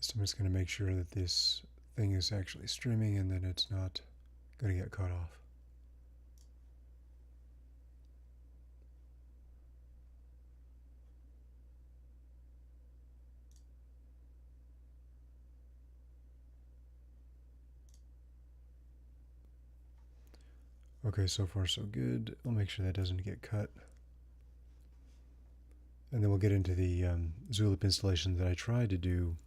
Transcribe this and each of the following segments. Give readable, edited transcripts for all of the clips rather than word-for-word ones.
So I'm just going to make sure that this thing is actually streaming and that it's not going to get cut off. Okay, so far so good. I'll make sure that doesn't get cut. And then we'll get into the Zulip installation that I tried to do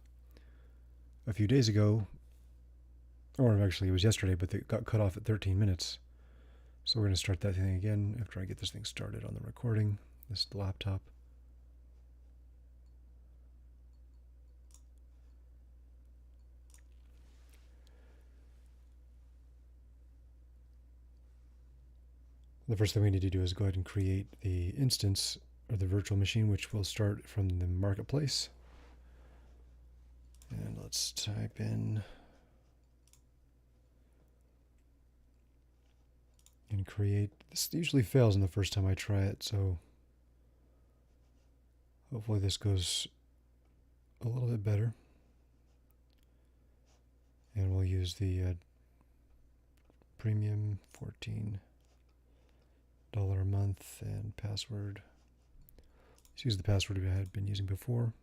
a few days ago. Or actually, it was yesterday, but it got cut off at 13 minutes. So we're going to start that thing again after I get this thing started on the recording, this laptop. The first thing we need to do is go ahead and create the instance or the virtual machine, which will start from the marketplace. And let's type in and create. This usually fails in the first time I try it, so hopefully this goes a little bit better. And we'll use the premium $14 a month and password. Let's use the password I had been using before.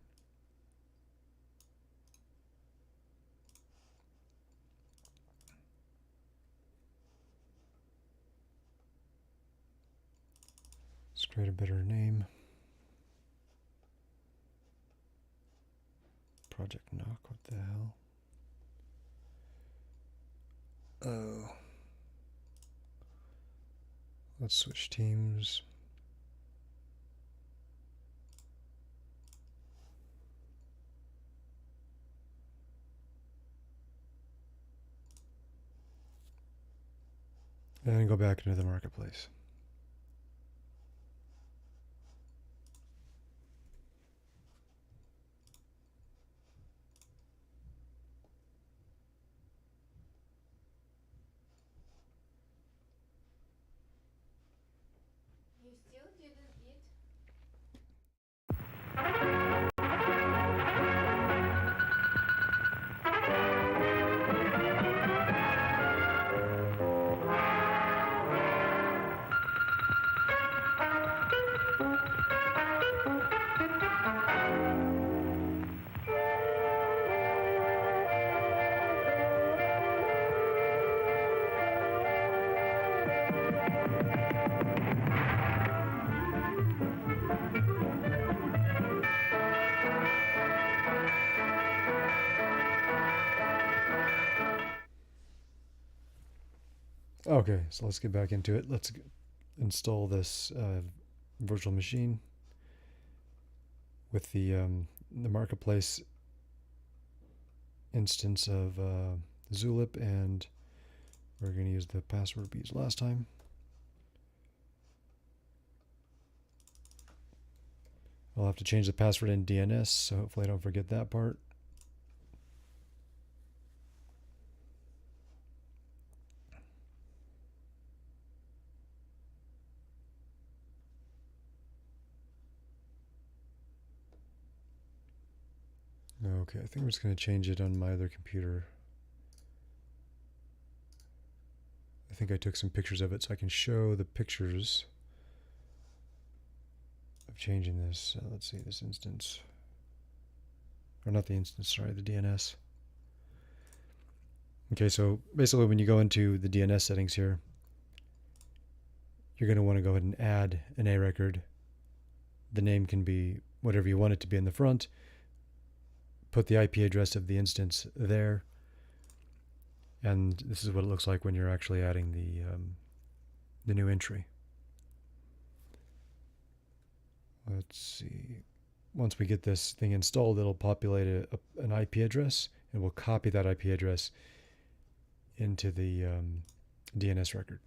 Let's create a better name. Project Knock, what the hell? Oh. Let's switch teams. And go back into the marketplace. You still didn't eat? Okay, so let's get back into it. Let's install this virtual machine with the marketplace instance of Zulip, and we're going to use the password we used last time. I'll have to change the password in DNS, so hopefully I don't forget that part. Okay, I think I'm just going to change it on my other computer. I think I took some pictures of it so I can show the pictures of changing this. Let's see, this instance. Or not the instance, sorry, the DNS. Okay, so basically when you go into the DNS settings here, you're going to want to go ahead and add an A record. The name can be whatever you want it to be in the front. Put the IP address of the instance there. And this is what it looks like when you're actually adding the new entry. Let's see. Once we get this thing installed, it'll populate an IP address, and we'll copy that IP address into the DNS record.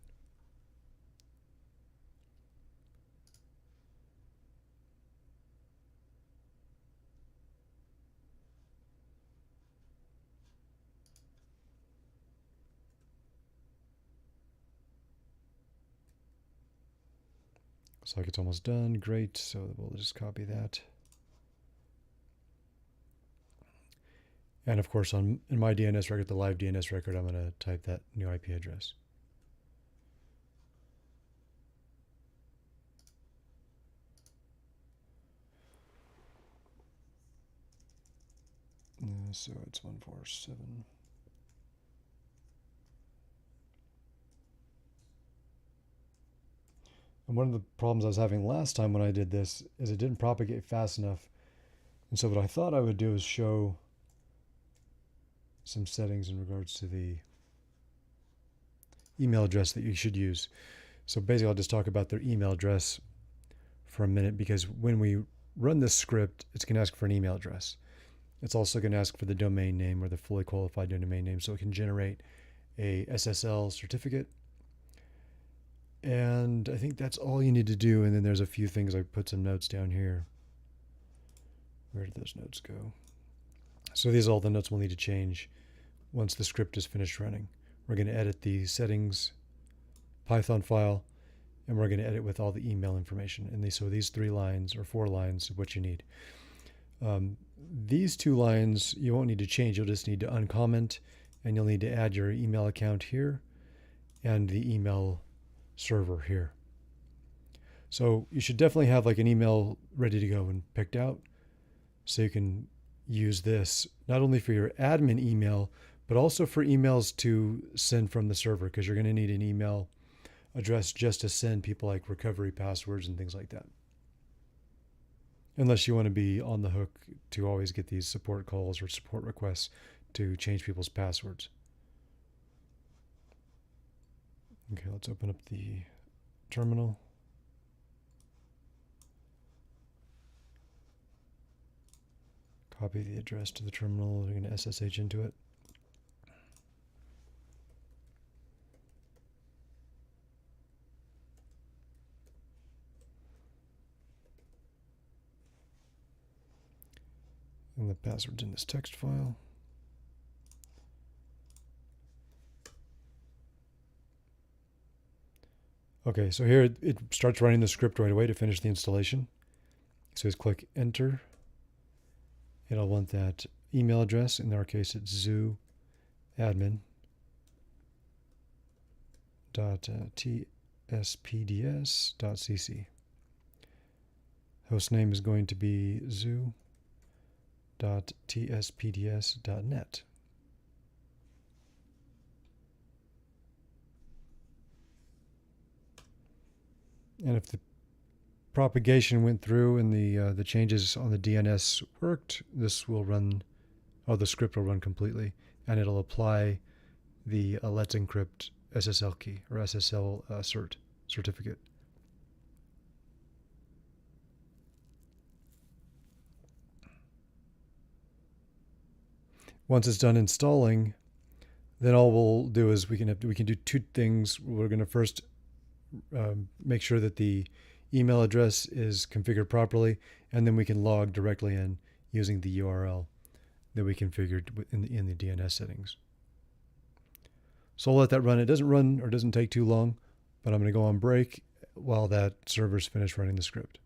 Looks like it's almost done. Great. So we'll just copy that. And of course, in my DNS record, the live DNS record, I'm going to type that new IP address. So it's 147. And one of the problems I was having last time when I did this is it didn't propagate fast enough. And so what I thought I would do is show some settings in regards to the email address that you should use. So basically, I'll just talk about their email address for a minute, because when we run this script, it's going to ask for an email address. It's also going to ask for the domain name, or the fully qualified domain name, so it can generate a SSL certificate. And I think that's all you need to do. And then there's a few things. I put some notes down here. Where did those notes go? So these are all the notes we'll need to change once the script is finished running. We're going to edit the settings Python file, and we're going to edit with all the email information. And so these 3 lines or 4 lines of what you need. These 2 lines you won't need to change. You'll just need to uncomment, and you'll need to add your email account here and the email server here. So you should definitely have like an email ready to go and picked out, so you can use this not only for your admin email, but also for emails to send from the server, because you're going to need an email address just to send people like recovery passwords and things like that. Unless you want to be on the hook to always get these support calls or support requests to change people's passwords. Okay, let's open up the terminal. Copy the address to the terminal. We're going to SSH into it. And the password's in this text file. Okay, so here it starts running the script right away to finish the installation. So just click enter. It'll want that email address. In our case, it's zooadmin.tspds.cc. Host name is going to be zoo.tspds.net. And if the propagation went through and the changes on the DNS worked, this will run, the script will run completely, and it'll apply the Let's Encrypt SSL key, or SSL certificate. Once it's done installing, then all we'll do is we can do 2 things. We're going to first make sure that the email address is configured properly, and then we can log directly in using the URL that we configured in the DNS settings. So I'll let that run. It doesn't run or doesn't take too long, but I'm going to go on break while that server's finished running the script.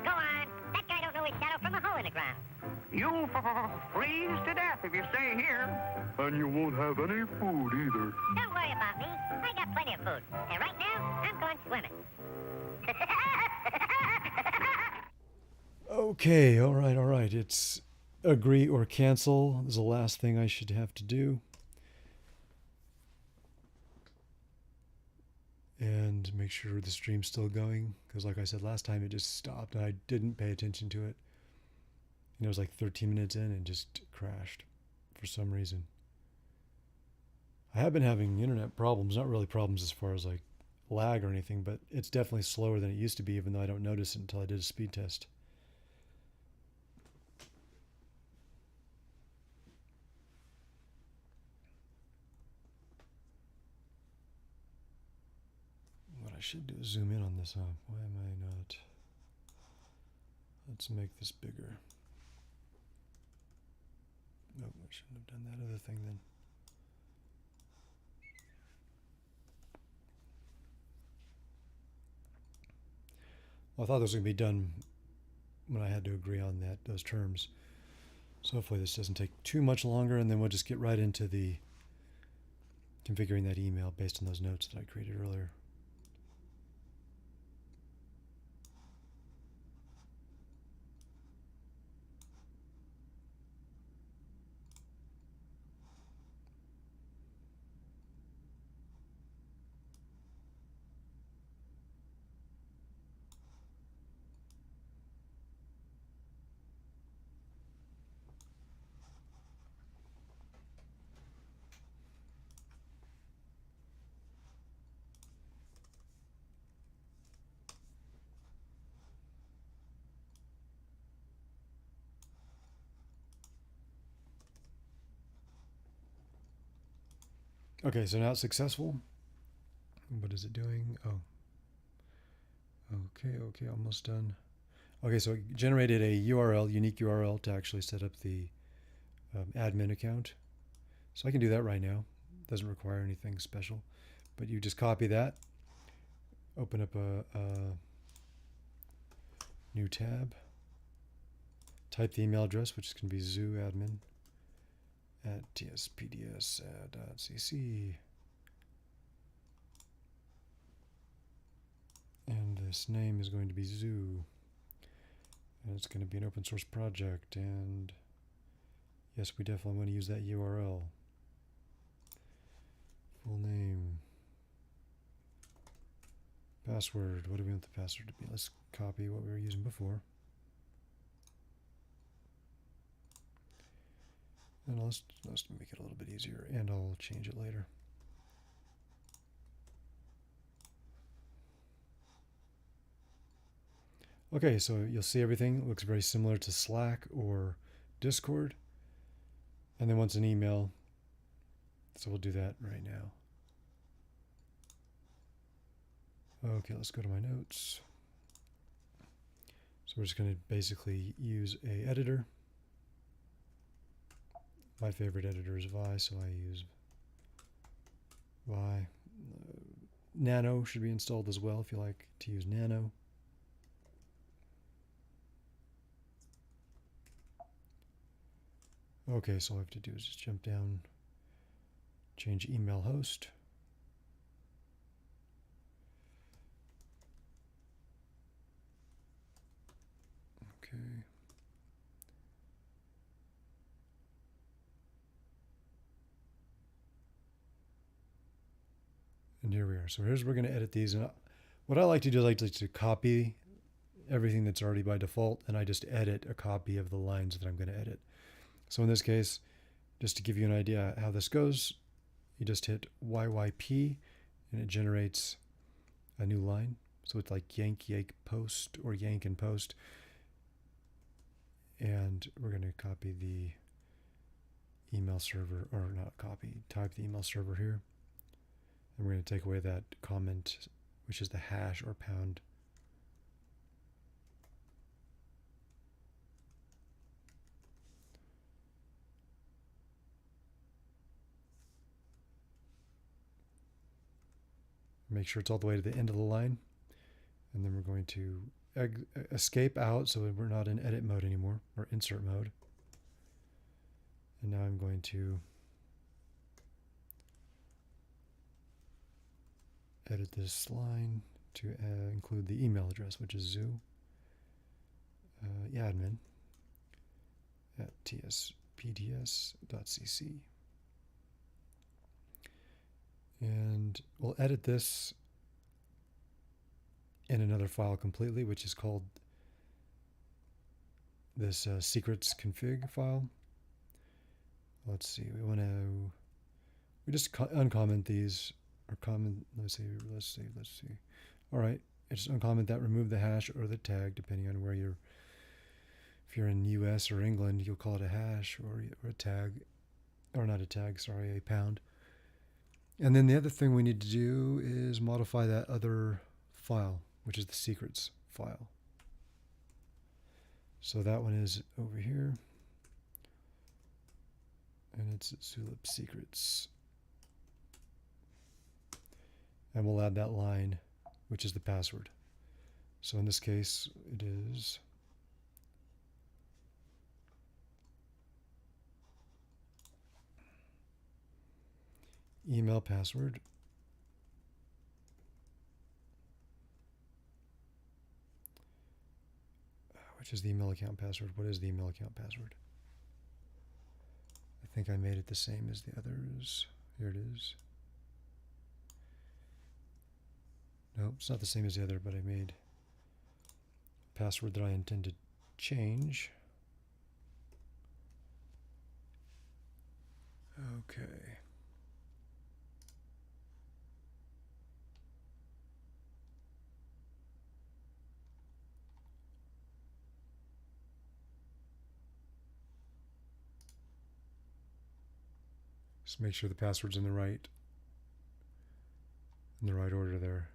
Go on. That guy don't know his shadow from a hole in the ground. You'll freeze to death if you stay here. And you won't have any food either. Don't worry about me. I got plenty of food. And right now, I'm going swimming. Okay, all right. It's agree or cancel is the last thing I should have to do. And make sure the stream's still going, because like I said last time, it just stopped and I didn't pay attention to it. And it was like 13 minutes in and just crashed for some reason. I have been having internet problems, not really problems as far as like lag or anything, but it's definitely slower than it used to be, even though I don't notice it until I did a speed test. What I should do is zoom in on this, huh? Why am I not? Let's make this bigger. Oh, I shouldn't have done that other thing then. Well, I thought this was going to be done when I had to agree on those terms. So hopefully this doesn't take too much longer, and then we'll just get right into the configuring that email based on those notes that I created earlier. Okay, so now it's successful. What is it doing? Oh. Okay, almost done. Okay, so it generated a URL, unique URL, to actually set up the admin account. So I can do that right now. Doesn't require anything special. But you just copy that, open up a new tab, type the email address, which is going to be zooadmin@tspds.cc. And this name is going to be Zoo. And it's going to be an open source project. And yes, we definitely want to use that URL. Full name. Password. What do we want the password to be? Let's copy what we were using before. And let's make it a little bit easier, and I'll change it later. Okay, so you'll see everything looks very similar to Slack or Discord. And then once an email, so we'll do that right now. Okay, let's go to my notes. So we're just going to basically use a editor. My favorite editor is Vi, so I use Vi. Nano should be installed as well if you like to use Nano. Okay, so all I have to do is just jump down, change email host. Okay. And here we are. So here's where we're going to edit these. And what I like to do is I like to copy everything that's already by default, and I just edit a copy of the lines that I'm going to edit. So in this case, just to give you an idea how this goes, you just hit YYP and it generates a new line. So it's like yank post or yank and post. And we're going to copy the email server, or not copy, type the email server here. And we're going to take away that comment, which is the hash or pound. Make sure it's all the way to the end of the line. And then we're going to escape out so that we're not in edit mode anymore, or insert mode. And now I'm going to edit this line to include the email address, which is zoo admin at tspds.cc. And we'll edit this in another file completely, which is called this secrets config file. Let's see, we just uncomment these, or comment, let's see. All right, just uncomment that, remove the hash or the tag, depending on where you're, if you're in US or England, you'll call it a hash or a tag, or not a tag, sorry, a pound. And then the other thing we need to do is modify that other file, which is the secrets file. So that one is over here, and it's Zulip secrets. And we'll add that line, which is the password. So in this case, it is email password, which is the email account password. What is the email account password? I think I made it the same as the others. Here it is. No, it's not the same as the other, but I made a password that I intend to change. Okay. Just make sure the password's in the right order there.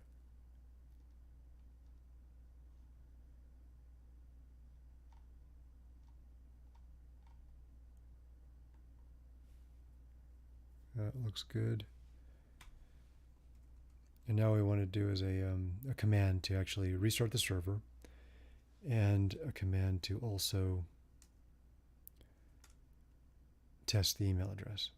That looks good. And now we want to do is a command to actually restart the server, and a command to also test the email address.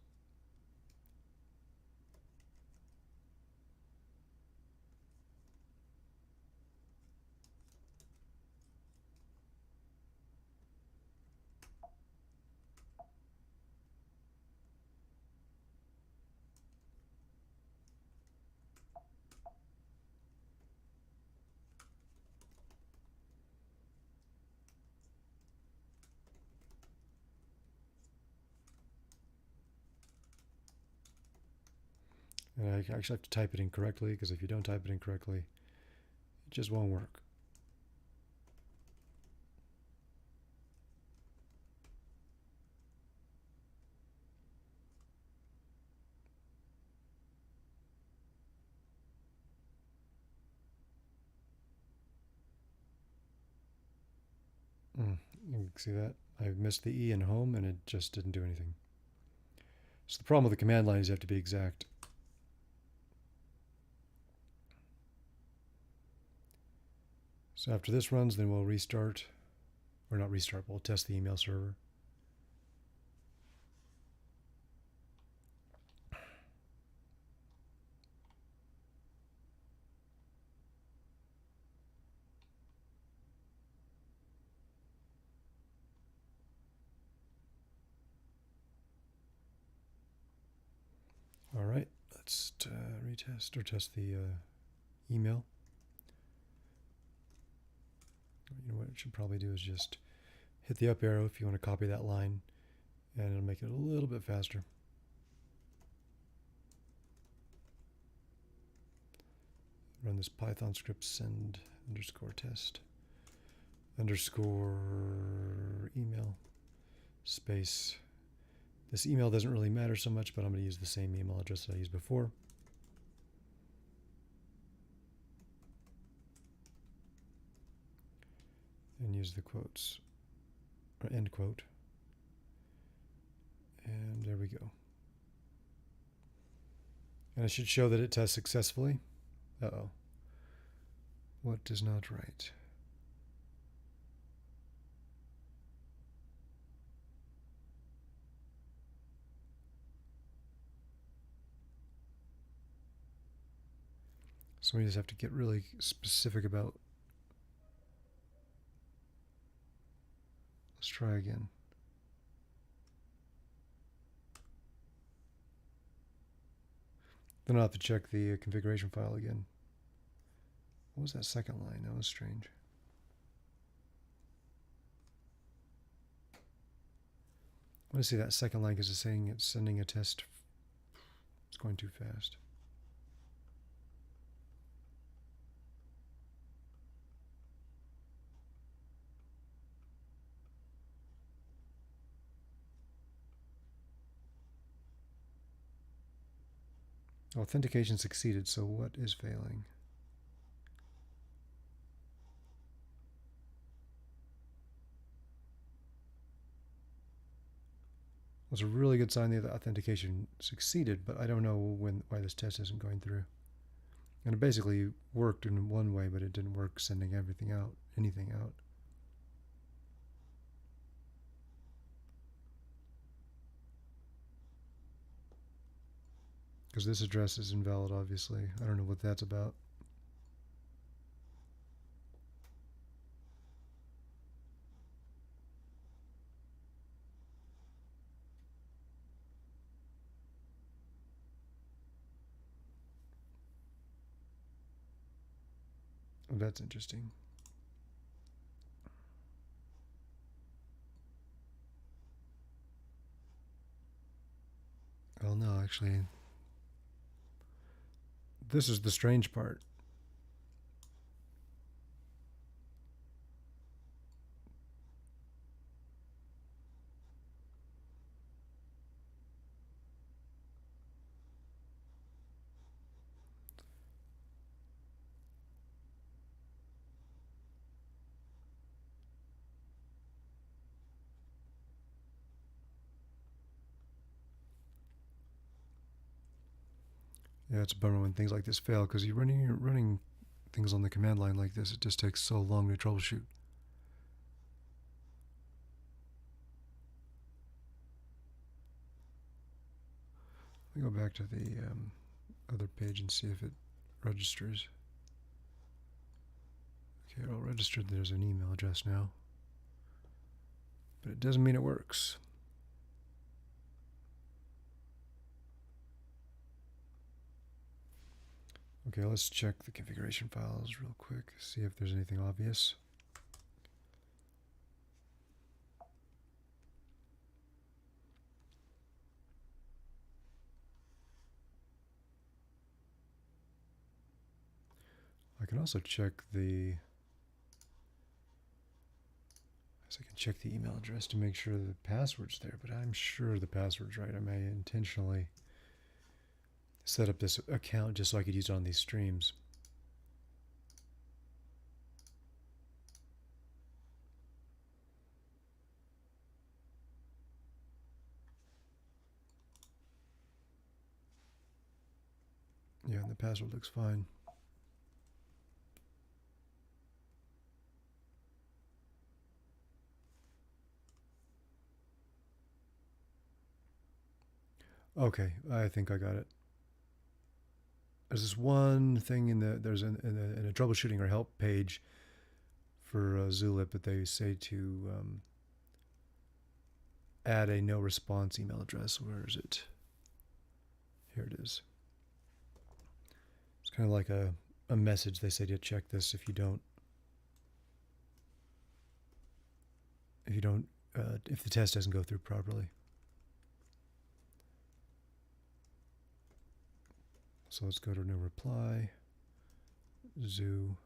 And I actually have to type it in correctly, because if you don't type it in correctly, it just won't work. You can see that. I missed the E in home, and it just didn't do anything. So the problem with the command line is you have to be exact. So after this runs, then we'll restart, or not restart, we'll test the email server. All right, let's retest or test the email. You know what it should probably do is just hit the up arrow if you want to copy that line, and it'll make it a little bit faster. Run this Python script, send underscore test underscore email space. This email doesn't really matter so much, but I'm going to use the same email address that I used before. And use the quotes, or end quote. And there we go. And it should show that it tests successfully. Uh-oh. What does not write? So we just have to get really specific about. Let's try again. Then I'll have to check the configuration file again. What was that second line? That was strange. I want to see that second line because it's saying it's sending a test. It's going too fast. Authentication succeeded, so what is failing? Well, it's a really good sign that the authentication succeeded, but I don't know why this test isn't going through. And it basically worked in one way, but it didn't work sending anything out. Because this address is invalid, obviously. I don't know what that's about. Oh, that's interesting. Well, no, actually, this is the strange part. Yeah, it's a bummer when things like this fail because you're running things on the command line like this. It just takes so long to troubleshoot. Let me go back to the other page and see if it registers. Okay, it all registered. There's an email address now, but it doesn't mean it works. Okay, let's check the configuration files real quick, see if there's anything obvious. I can also check the email address to make sure the password's there, but I'm sure the password's right. I may intentionally set up this account just so I could use it on these streams. Yeah, and the password looks fine. Okay, I think I got it. There's this one thing in a troubleshooting or help page for Zulip that they say to add a no response email address. Where is it? Here it is. It's kind of like a message. They say to check this if the test doesn't go through properly. So let's go to no reply. Zoo.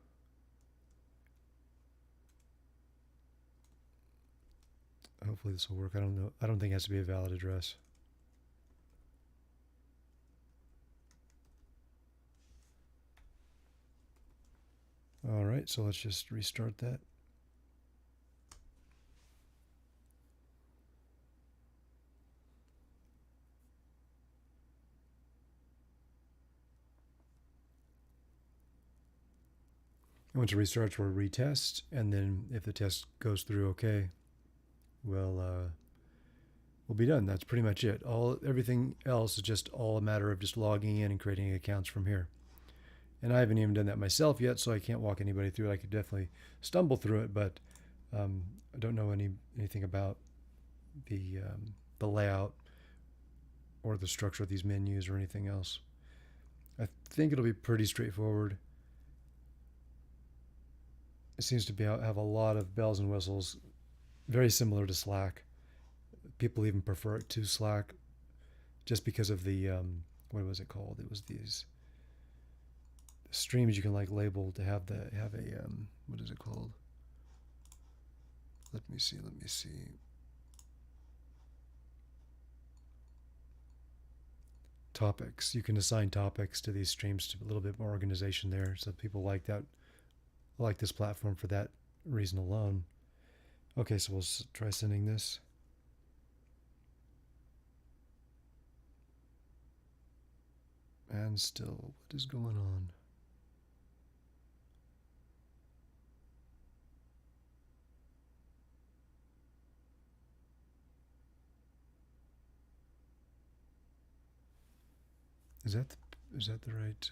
Hopefully this will work. I don't know. I don't think it has to be a valid address. All right, so let's just restart that. And once it restarts, we'll retest, and then if the test goes through okay, we'll be done. That's pretty much it. Everything else is just all a matter of just logging in and creating accounts from here. And I haven't even done that myself yet, so I can't walk anybody through it. I could definitely stumble through it, but I don't know anything about the layout or the structure of these menus or anything else. I think it'll be pretty straightforward. It seems to have a lot of bells and whistles, very similar to Slack. People even prefer it to Slack just because of the what was it called? It was these streams you can like label to have a what is it called? Let me see. Topics. You can assign topics to these streams to a little bit more organization there. So people like that, like this platform for that reason alone. Okay, so we'll try sending this. And still, what is going on? Is that the right?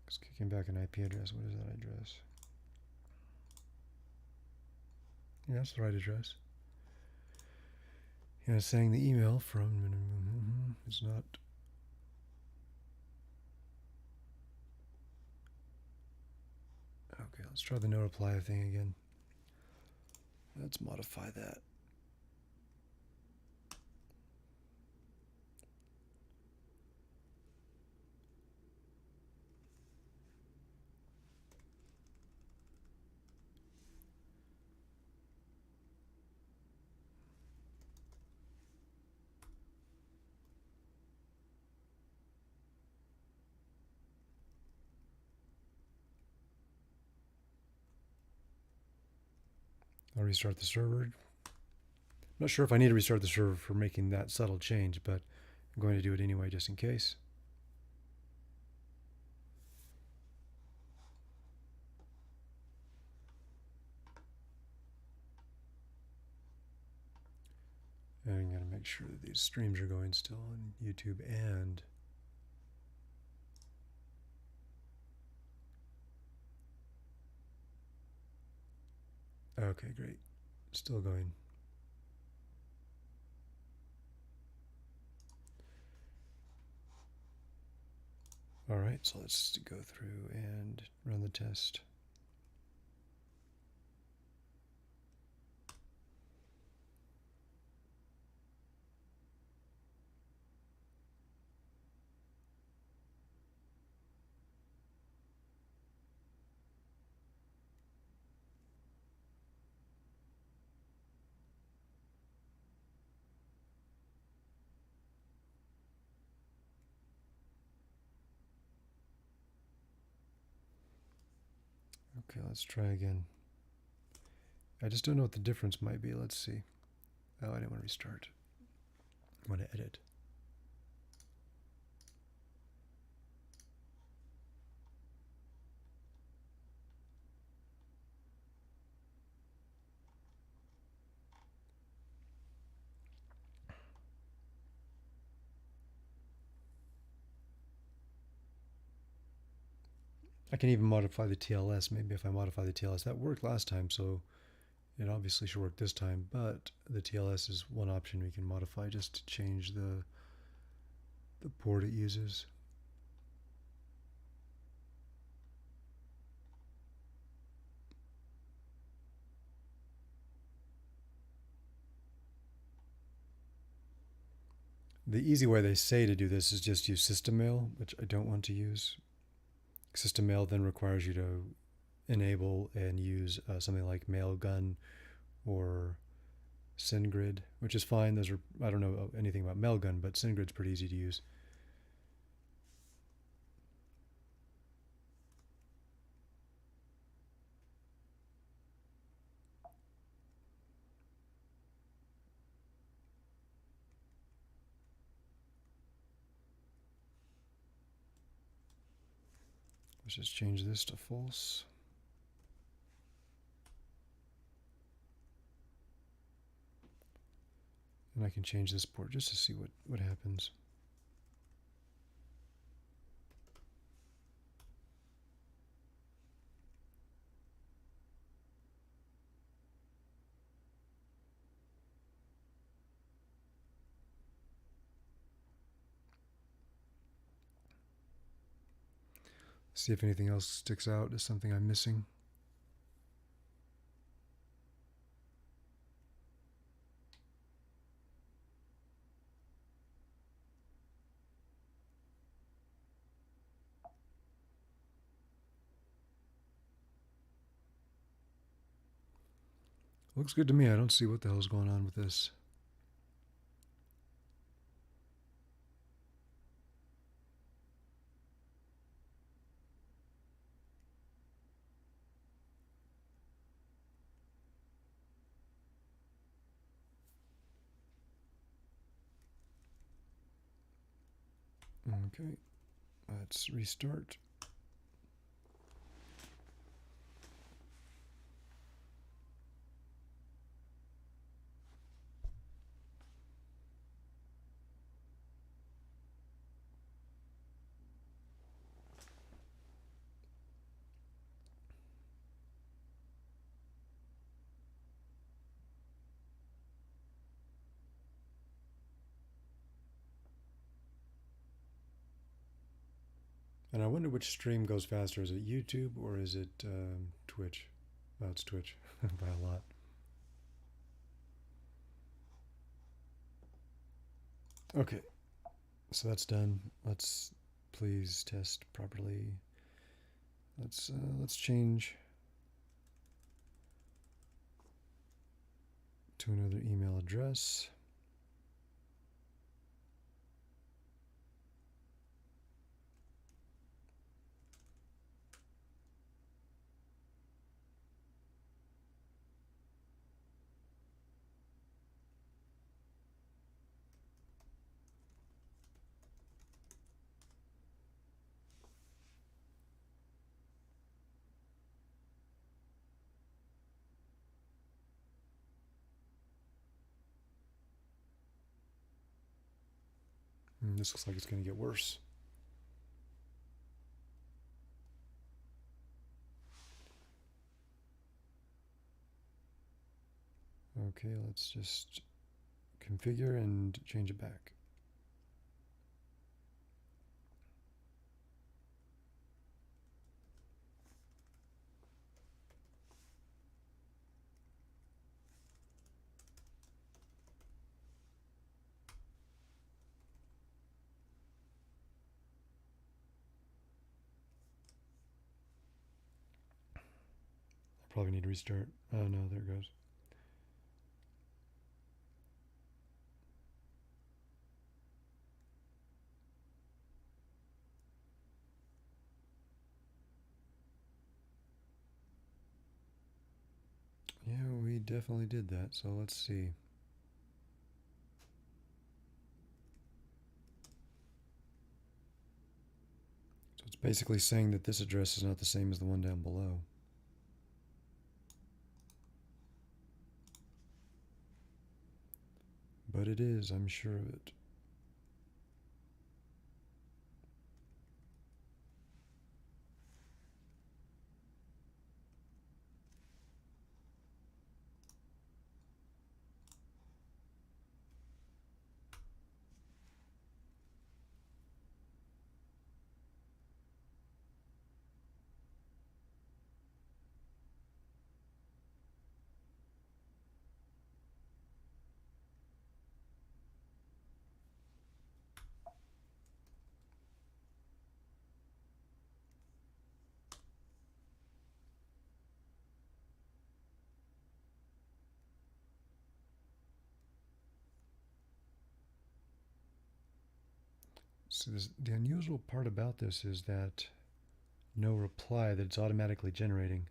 It's kicking back an IP address. What is that address? Yeah, that's the right address. Yeah, it's saying the email from is not. Okay, let's try the no reply thing again. Let's modify that. I'll restart the server. I'm not sure if I need to restart the server for making that subtle change, but I'm going to do it anyway just in case. And I'm going to make sure that these streams are going still on YouTube and okay, great. Still going. All right, so let's go through and run the test. Okay, let's try again. I just don't know what the difference might be. Let's see. Oh, I didn't want to restart. I want to edit. I can even modify the TLS. Maybe if I modify the TLS, that worked last time, so it obviously should work this time. But the TLS is one option we can modify just to change the port it uses. The easy way they say to do this is just use system mail, which I don't want to use. System mail then requires you to enable and use something like Mailgun or SendGrid, which is fine. Those are, I don't know anything about Mailgun, but SendGrid's pretty easy to use. Let's just change this to false. And I can change this port just to see what happens. See if anything else sticks out as something I'm missing. Looks good to me. I don't see what the hell's going on with this. Okay, let's restart. And I wonder which stream goes faster. Is it YouTube or is it Twitch? Oh, it's Twitch by a lot. Okay, so that's done. Let's please test properly. Let's change to another email address. This looks like it's going to get worse. Okay, let's just configure and change it back. I probably need to restart. Oh no, there it goes. Yeah, we definitely did that, so let's see. So it's basically saying that this address is not the same as the one down below. But it is, I'm sure of it. So the unusual part about this is that no reply, that it's automatically generating.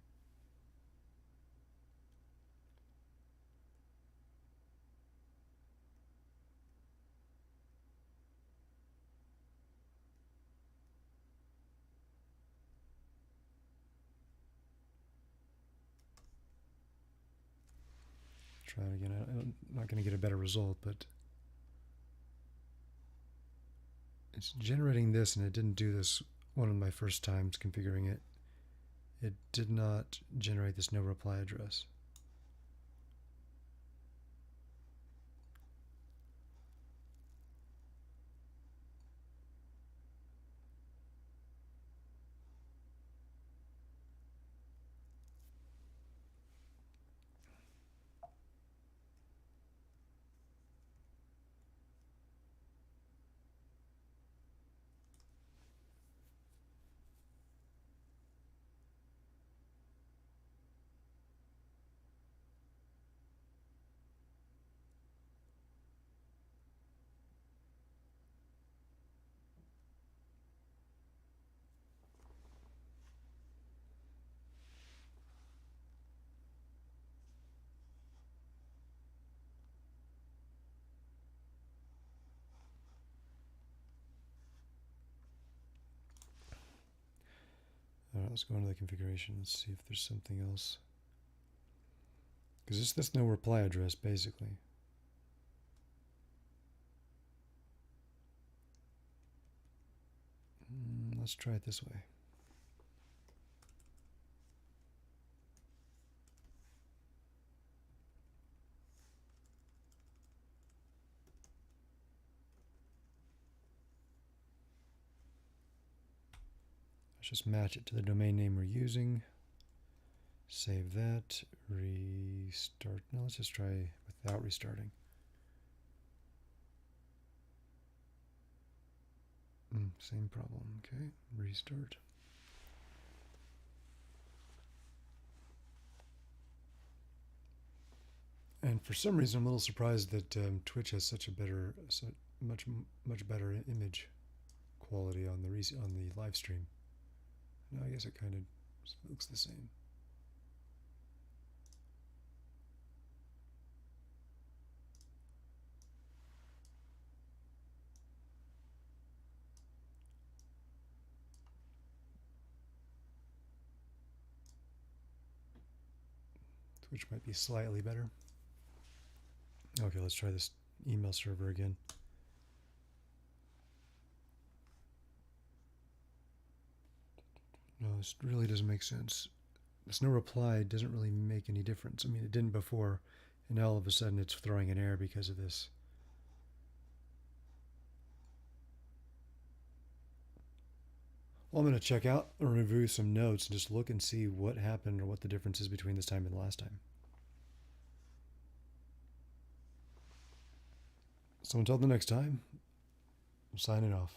Try it again. I'm not going to get a better result, but it's generating this, and it didn't do this one of my first times configuring it. It did not generate this no reply address. let's go into the configuration and see if there's something else. Because that's no reply address, basically. Let's try it this way. Let's just match it to the domain name we're using. Save that. Restart. No, let's just try without restarting. Same problem. Okay, restart. And for some reason, I'm a little surprised that Twitch has such a much better image quality on the live stream. No, I guess it kind of looks the same. Twitch might be slightly better. Okay, let's try this email server again. No, this really doesn't make sense. This no reply doesn't really make any difference. I mean, it didn't before, and now all of a sudden it's throwing an error because of this. Well, I'm going to check out and review some notes and just look and see what happened or what the difference is between this time and the last time. So until the next time, I'm signing off.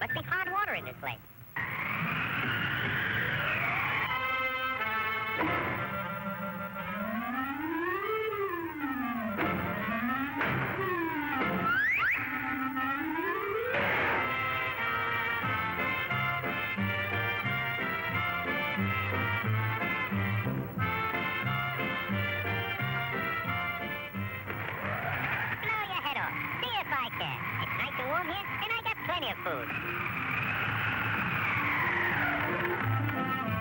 Must be hard water in this place. Blow your head off. See if I can. It's nice and warm here, and I got plenty of food.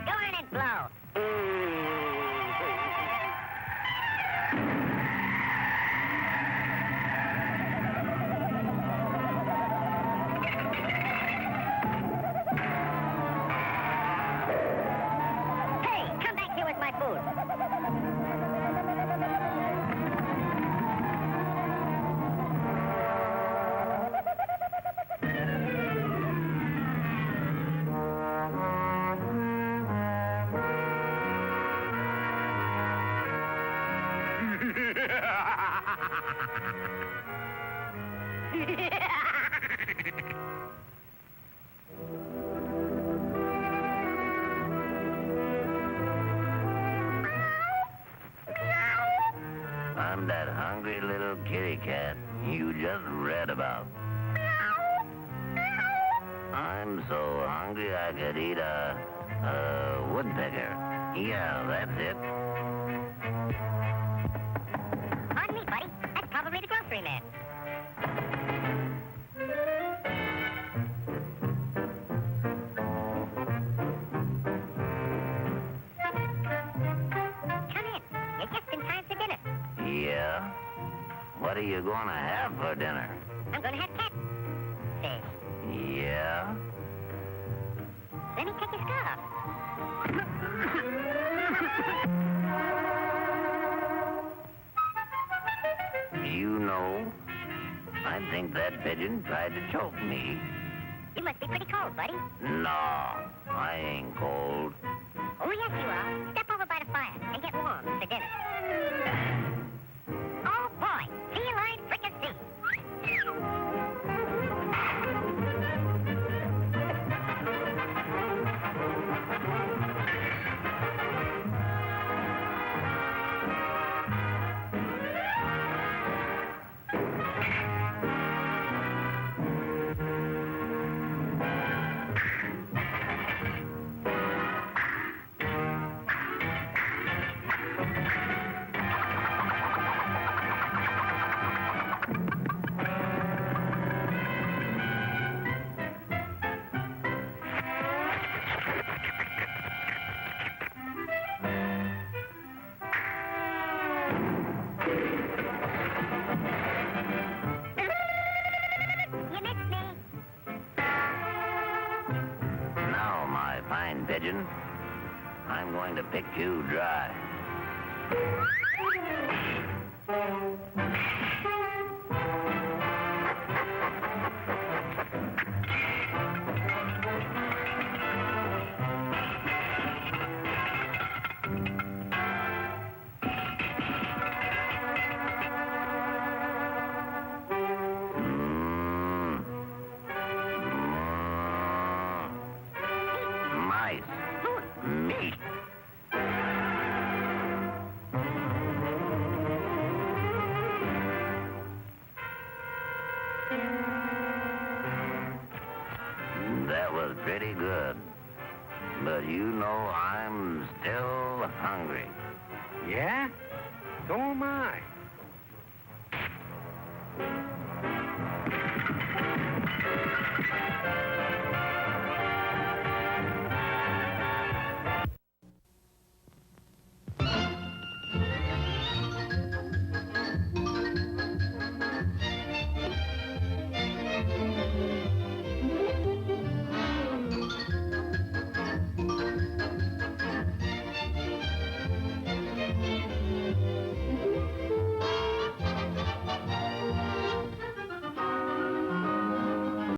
Go on and blow. Hey, come back here with my food. I'm that hungry little kitty cat you just read about. I'm so hungry I could eat a woodpecker. Yeah, that's it. Pardon me, buddy. That's probably the grocery man. Come in. You're just in time for dinner. Yeah? What are you gonna have for dinner? I'm gonna have catfish. Yeah? Let me take your scarf. You know, I think that pigeon tried to choke me. You must be pretty cold, buddy. No, I ain't cold. Oh, yes, you are. Step over by the fire and get warm for dinner. Oh, boy. See you later. fine pigeon. I'm going to pick you dry. Mice. Meat. That was pretty good. But you know I'm still hungry. Yeah? So am I.